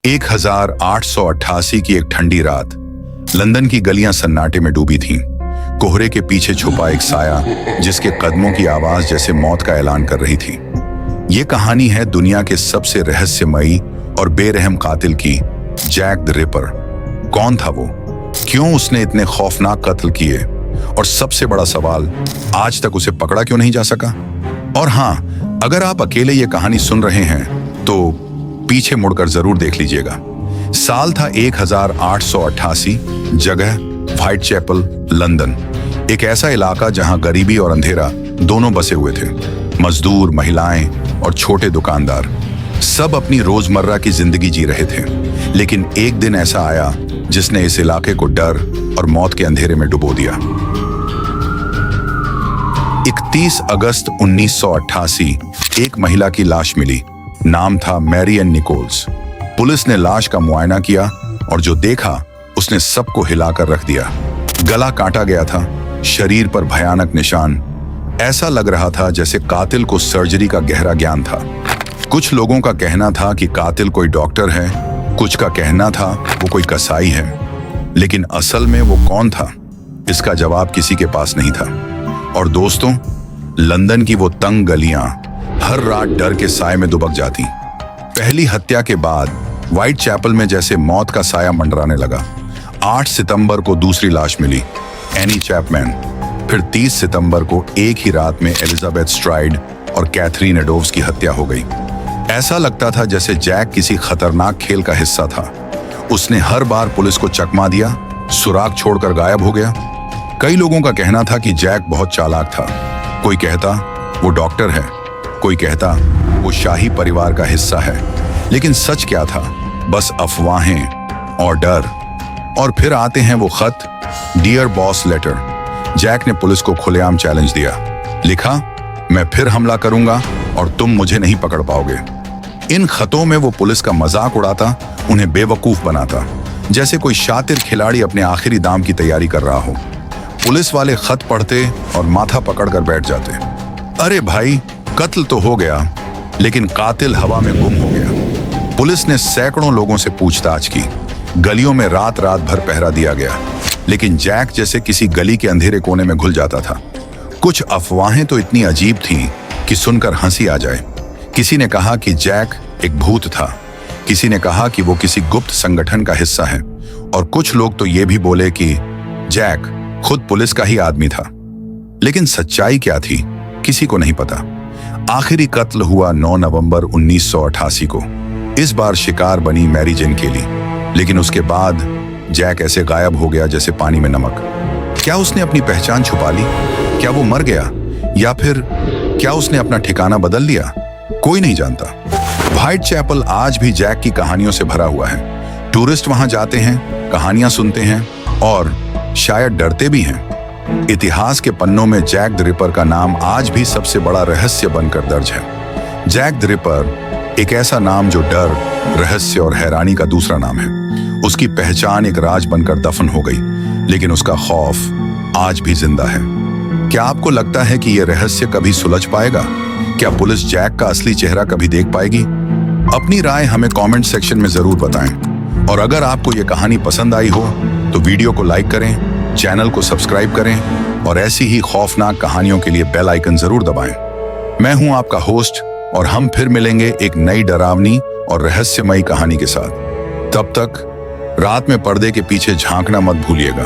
1888 की एक ठंडी रात लंदन की गलियां सन्नाटे में डूबी थीं। कोहरे के पीछे छुपा एक साया जिसके कदमों की आवाज जैसे मौत का ऐलान कर रही थी। ये कहानी है दुनिया के सबसे रहस्यमयी और बेरहम कातिल की, जैक द रिपर। कौन था वो, क्यों उसने इतने खौफनाक कत्ल किए, और सबसे बड़ा सवाल, आज तक उसे पकड़ा क्यों नहीं जा सका। और हाँ, अगर आप अकेले ये कहानी सुन रहे हैं तो पीछे मुड़कर जरूर देख लीजिएगा। साल था 1888, जगह व्हाइट चैपल, लंदन। एक ऐसा इलाका जहां गरीबी और अंधेरा दोनों बसे हुए थे। मजदूर, महिलाएं और छोटे दुकानदार सब अपनी रोजमर्रा की जिंदगी जी रहे थे। लेकिन एक दिन ऐसा आया जिसने इस इलाके को डर और मौत के अंधेरे में डुबो दिया। 31 अगस्त 1988 एक महिला की लाश मिली। नाम था मैरी एन निकोल्स। पुलिस ने लाश का मुआयना किया और जो देखा उसने सबको हिलाकर रख दिया। गला काटा गया था, शरीर पर भयानक निशान। ऐसा लग रहा था जैसे कातिल को सर्जरी का गहरा ज्ञान था। कुछ लोगों का कहना था कि कातिल कोई डॉक्टर है, कुछ का कहना था वो कोई कसाई है। लेकिन असल में वो कौन था, इसका जवाब किसी के पास नहीं था। और दोस्तों, लंदन की वो तंग गलियां हर रात डर के साए में दुबक जाती। पहली हत्या के बाद व्हाइट चैपल में जैसे मौत का साया मंडराने लगा। 8 सितंबर को दूसरी लाश मिली, एनी चैपमैन। फिर 30 सितंबर को एक ही रात में एलिजाबेथ स्ट्राइड और कैथरीन एडोव्स की हत्या हो गई। ऐसा लगता था जैसे जैक किसी खतरनाक खेल का हिस्सा था। उसने हर बार पुलिस को चकमा दिया, सुराग छोड़कर गायब हो गया। कई लोगों का कहना था कि जैक बहुत चालाक था। कोई कहता वो डॉक्टर है, कोई कहता वो शाही परिवार का हिस्सा है। लेकिन सच क्या था, बस अफवाहें और डर। और फिर आते हैं वो खत, डियर बॉस लेटर। जैक ने पुलिस को खुलेआम चैलेंज दिया। लिखा, मैं फिर हमला करूंगा और तुम मुझे नहीं पकड़ पाओगे। इन खतों में वो पुलिस का मजाक उड़ाता, उन्हें बेवकूफ बनाता, जैसे कोई शातिर खिलाड़ी अपने आखिरी दाम की तैयारी कर रहा हो। पुलिस वाले खत पढ़ते और माथा पकड़कर बैठ जाते। अरे भाई, कत्ल तो हो गया, लेकिन कातिल हवा में गुम हो गया। पुलिस ने सैकड़ों लोगों से पूछताछ की। गलियों में रात रात भर पहरा दिया गया, लेकिन जैक जैसे किसी गली के अंधेरे कोने में घुल जाता था। कुछ अफवाहें तो इतनी अजीब थीं कि सुनकर हंसी आ जाए। किसी ने कहा कि जैक एक भूत था, किसी ने कहा कि वो किसी गुप्त संगठन का हिस्सा है, और कुछ लोग तो ये भी बोले कि जैक खुद पुलिस का ही आदमी था। लेकिन सच्चाई क्या थी, किसी को नहीं पता। आखिरी कत्ल हुआ 9 नवंबर 1988 को। इस बार शिकार बनी मैरी जेन केली, लेकिन उसके बाद जैक ऐसे गायब हो गया जैसे पानी में नमक। क्या उसने अपनी पहचान छुपा ली? क्या वो मर गया, या फिर क्या उसने अपना ठिकाना बदल लिया? कोई नहीं जानता। व्हाइट चैपल आज भी जैक की कहानियों से भरा हुआ है। टूरिस्ट वहां जाते हैं, कहानियां सुनते हैं और शायद डरते भी हैं। इतिहास के पन्नों में जैक द रिपर का नाम आज भी सबसे बड़ा रहस्य बनकर दर्ज है। जैक द रिपर एक ऐसा नाम जो डर, रहस्य और हैरानी का दूसरा नाम है। उसकी पहचान एक राज बनकर दफन हो गई, लेकिन उसका खौफ आज भी जिंदा है। क्या आपको लगता है कि यह रहस्य कभी सुलझ पाएगा? क्या पुलिस जैक का असली चेहरा कभी देख पाएगी? अपनी राय हमें कमेंट सेक्शन में जरूर बताएं। और अगर आपको यह कहानी पसंद आई हो तो वीडियो को लाइक करें, चैनल को सब्सक्राइब करें और ऐसी ही खौफनाक कहानियों के लिए बेल आइकन जरूर दबाएं। मैं हूं आपका होस्ट, और हम फिर मिलेंगे एक नई डरावनी और रहस्यमयी कहानी के साथ। तब तक रात में पर्दे के पीछे झांकना मत भूलिएगा।